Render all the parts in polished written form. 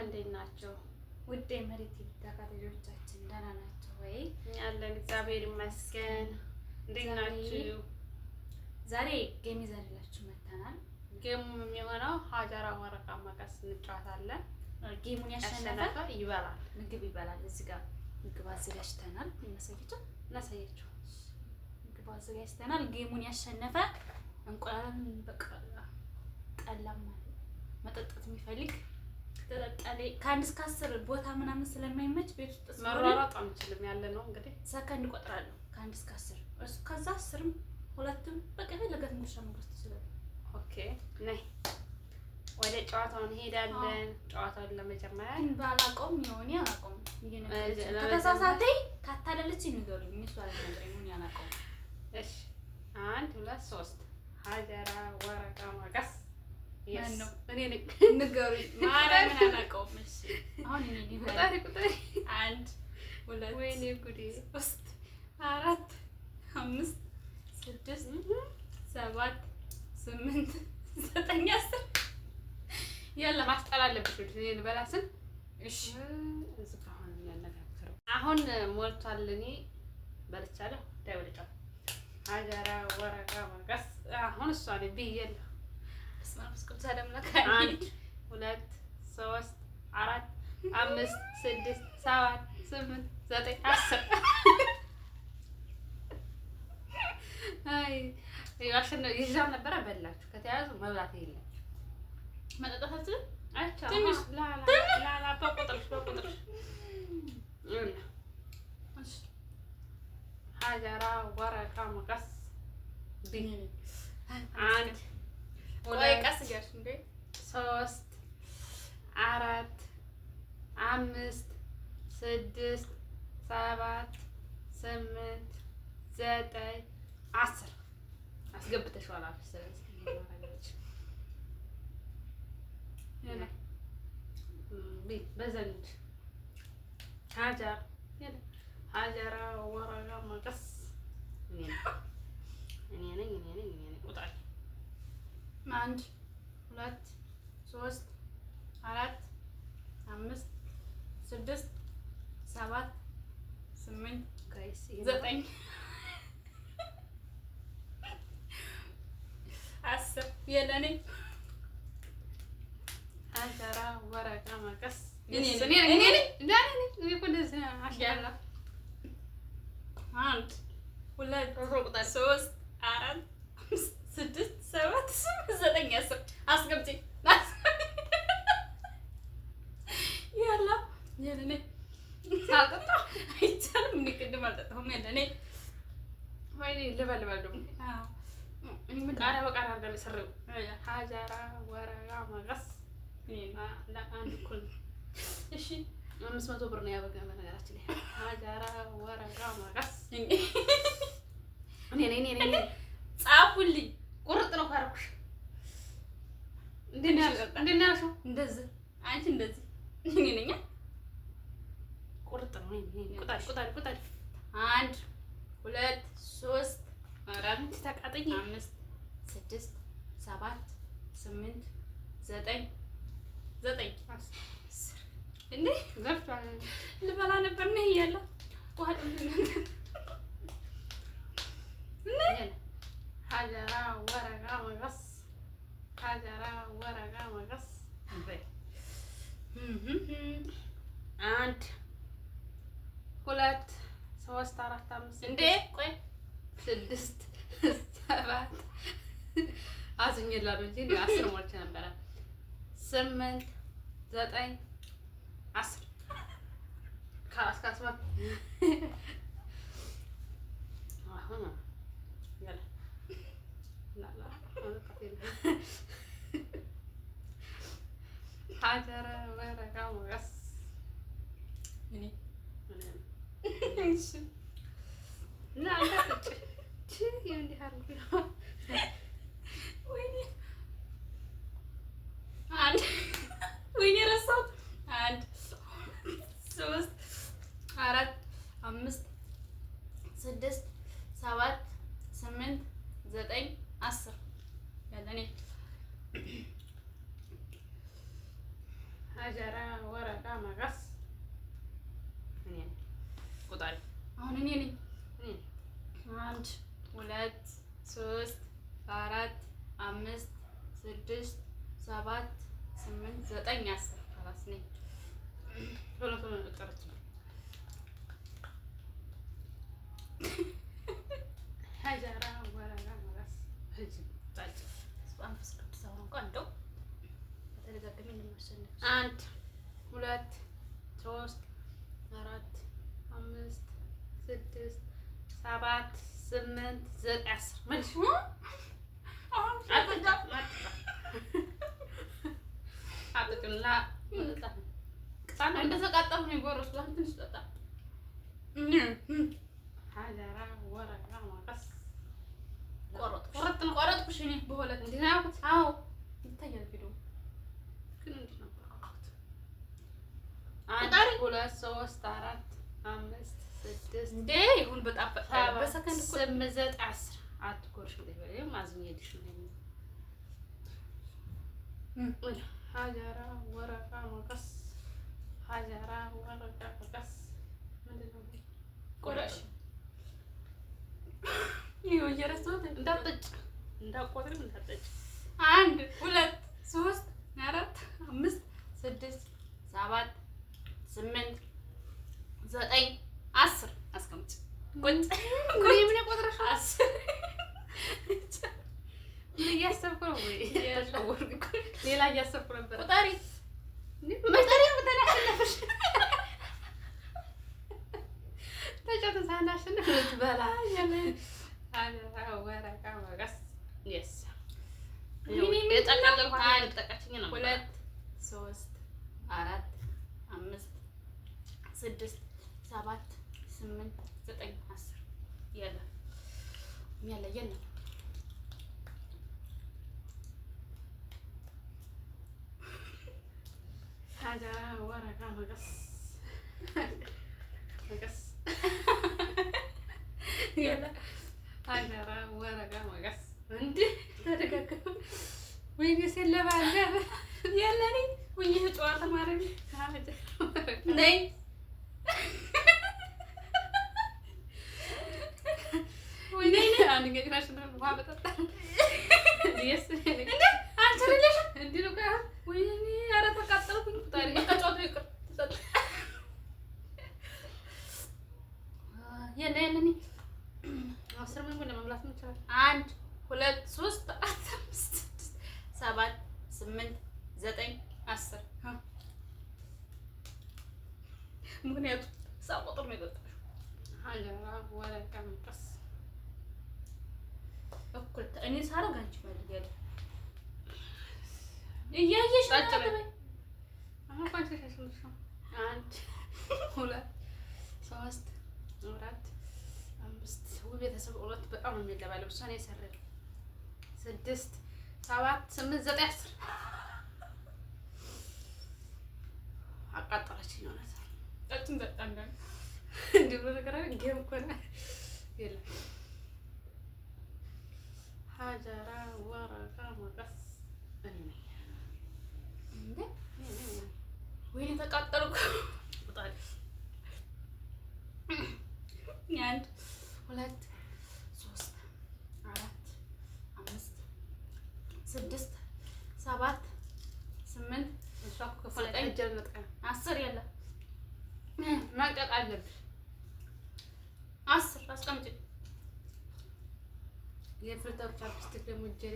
እንዴት ናቸው? ውድ የመሬት ተከታታዮቻችን ደህና ናቸው ወይ? ያለን እግዚአብሔር ይመስገን። እንዴት ናችሁ? ዛሬ ጌም ይዘንላችሁ መጥተናል። ጌሙ የሚሆነው ሀጀራ ወረቃ መቀስ እንጫወታለን። ጌሙን ያሸነፈ ይበላል፣ ምግብ ይበላል። እዚህ ጋር ምግብ አዘጋጅተናል። እናሳያችሁ። ምግብ አዘጋጅተናል። ጌሙን ያሸነፈ እንቁላልን በቀላ ጠላም መጠጣት የሚፈልግ ተጠጣለ። ከአንድ እስከ 10 ቦታ ምናምን ስለማይመች ቤት ውስጥ መሯሯጥ አንችልም። ያለ ነው እንግዲህ ሰከንድ እቆጥራለሁ ከአንድ እስከ 10 እሱ ከዛ 10ም ሁለቱም በቃ ለገት ሙሻ መግለጽ ይችላል። ኦኬ ነይ ወደ ጨዋታው እንሄዳለን። ጨዋታውን ለመጀመሪያ ባላቆም ይሆን ያላቆም ከተሳሳተኝ ካታለለች ንገሩኝ። እሱ አልነግረኝ ምን ያላቆም። እሺ 1 2 3 ሀጀራ ወረቃ መቀስ ነው እኔ ነኝ። ንገሩኝ ማርያም ምን አላቆም። እሺ አሁን እኔ ቁጠሪ 1 2 ወይኔ ጉዴ 3 4 5 6 7 8 9 10 ያለ ማስጠላ አለብሽ እኔ ልበላስን። እሺ እዚህ አሁን የሚያነጋግረው አሁን ሞልቷል። እኔ በልቻለሁ። ዳይ ወደ ጫው ሀጀራ ወረቃ መቀስ አሁን እሷ ላይ ብዬሽ ስማርስ ቁጥር አደምለካ 1 2 3 4 5 6 7 8 9 10 አይ ያሸነ ይዛው ነበር። በላችሁ ከተያዙ መብላት የለም መጠጣታችን አቻ ትንሽ ላላ በቁጥርሽ እሺ ሀጀራ ወረቃ መቀስ ቢኝ 1 ቆይ ቀስ እያልሽ እንዴ 3 4 5 6 7 8 9 10 አስገብተሽዋል። ስለዚህ በዘንድ ሀጀራ ወረቃ መቀስ እኔ ነኝ። ቁጣል 1 2 3 4 5 6 7 8 ጋይስ 9 10 የለኔ ሀጀራ ወረቃ መቀስ እኔ አሻላ 1 2 3 4 5 6 7 8 9 10 አስገብቼ ያላ የለኔ ሳልጠጣ አይቻልም። እኔ ቅድም አልጠጣሁም። የለኔ ወይኔ ልበል ደግሞ ቃሪያ በቃሪያ አድርገን የሰራው ሀጀራ ወረቃ መቀስ ለአንድ እኩል እሺ 500 ብር ነው ያበጋ። በነገራችን ላይ ሀጀራ ወረቃ መቀስ እኔ ጻፉልኝ። ቁርጥ ነው ካረኩሽ። እንዴት ነው ያልሽው? እንደዚህ አንቺ እንደዚህ እኔ ነኝ። ቁርጥ ነው። ቁጣል 1 2 3 4 ተቃጠኝ 5 6 7 8 9 እንዴ ዘፍቷል። ልበላ ነበር ነው ያለው ዋት ሀጀራ ወረቃ መቀስ ሀጀራ ወረቃ መቀስ 1 2 3 4 5 እንዴ ቆይ 6 7 አዝኝላሉ እንጂ 10 ሞልቼ ነበረ። 8 9 10 ካስካስማ አሁን ያለ ላላ ሀጀራ ወረቃ መቀስ እኔ እሺ እና አንተ እንዲህ አድርጉ። ወይኔ ወይኔ ረሳሁት። 1 3 4 5 6 7 8 9 10 ያለኔ ሀጀራ ወረቃ መቀስ እኔ ቁጣሪ አሁን እኔ ነኝ። እኔ 1 2 3 4 5 6 7 8 9 10 خلاص ነኝ። ቶሎ ቶሎ ቀረች። ሀጀራ ወረቃ መቀስ እጅ ታጭ አንፈስ ቅዱስ አሁን እንኳን እንደው በተደጋጋሚ እንደማሸነፍ 1 2 3 4 5 6 7 8 9 10 መልሽ አጥቅላ እንደተቃጠሉ ነው የጎረስኩት። አንተ ትንሽ ጠጣ። ሀጀራ ወረቃ መቀስ ቆረጥኩሽ እኔ በሁለት እንዲህ ነው ያልኩት። አዎ ይታያል ቪዲዮ ግን እንዲህ ነበር ያልኩት። 1 2 3 4 5 6 እንዴ ይሁን በጣም በሰከንድ 8 9 10 አትጎርሽ ወይም አዝኜልሽ ነው። ሀጀራ ወረቃ መቀስ ሀጀራ ወረቃ መቀስ ምንድን ነው? ቆረሽ ይኸው እየረሳሁት እንዳትጠጪ እንዳትቆጥሪም እንዳትጠጪ 1 2 3 4 5 6 7 8 9 10 አስቀምጪ። ቁጭ ምን ቆጥረሽ 10 እያሰብኩ ነው ወይ ያልተወርኩ ሌላ እያሰብኩ ነበር። ቁጣሪ መጠሪ ምትላሽነሽ ተጨተሳናሽነሽ ትበላ ሀጀራ ወረቃ መቀስ yes የጠቃለል ሆነ ተጠቃችኝ ነው 2 3 4 5 6 7 8 9 10 ያለ የለም ሀጀራ ወረቃ መቀስ መቀስ ያለ ሀጀራ ወረቃ መቀስ እንዴ ተደጋገመ። ወይኔ ስለባለ ያለኔ ወይ ጨዋታ ማረኝ ነይ ወይኔ አንድ ገራሽ ነው ውሃ በጠጣ yes እንዴ አንቺ እንዴ ነው ጋ ወይኔ ኧረ ተቃጠልኩኝ። ቁጣሪ ተጫወቱ ይቅር ተሰጥ የለኔ 10 ምን ለመብላት እንችላለን? 1 2 3 4 5 6 7 8 9 10 ምክንያቱም ሳቆጥር ነው የጠጣሽው። ሀጀራ ወረቃ መቀስ እኩል እኔ ሳረግ አንቺ መልያለሽ እያየሽ ነው። አሁን ቋንቋ ተሽልሽ 1 2 3 4 5 ቤተሰብ ሁለት በጣም ነው የሚለባለው። እሷ ነው የሰራችው 6 7 8 9 10 አቃጠለችኝ። እውነት ጠጥም በጣም ነው እንዴ ብሎ ነገር አለ ጌም እኮ ነው የለም። ሀጀራ ወረቃ መቀስ እኔ ነኝ እንዴ ወይኔ ተቃጠልኩ። ቁጣሪ 1 2 3 4 5 6 7 8 እሷ እኮ ከፈለ እጀል መጥቀም 10 የለም ማንቀጥ አለብሽ። 10 አስቀምጪ። የፍልተር ቻፕስቲክ ደግሞ እጀሌ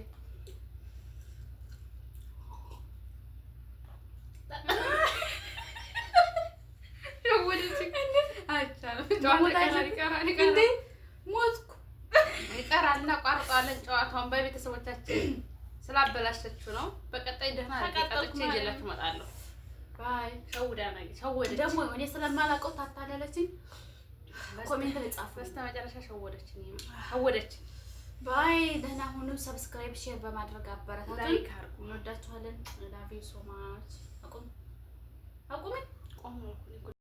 ሞትኩ። ይቀራል እናቋርጠዋለን ጨዋታውን በቤተሰቦቻችን ስላበላሸችው ነው። በቀጣይ ደህና ቀጥቼ ይዤላችሁ እመጣለሁ። ባይ ሸውዳ ነገር ሸወደች ደግሞ እኔ ስለማላውቀው ታታለለችኝ። ኮሜንት ላይ ጻፉ። በስተመጨረሻ ሸወደች። ባይ ደህና ሁኑ። ሰብስክራይብ ሼር በማድረግ አበረታቱን። ላይክ አድርጉ። እንወዳችኋለን። ላቭ ዩ ሶ ማች። አቁም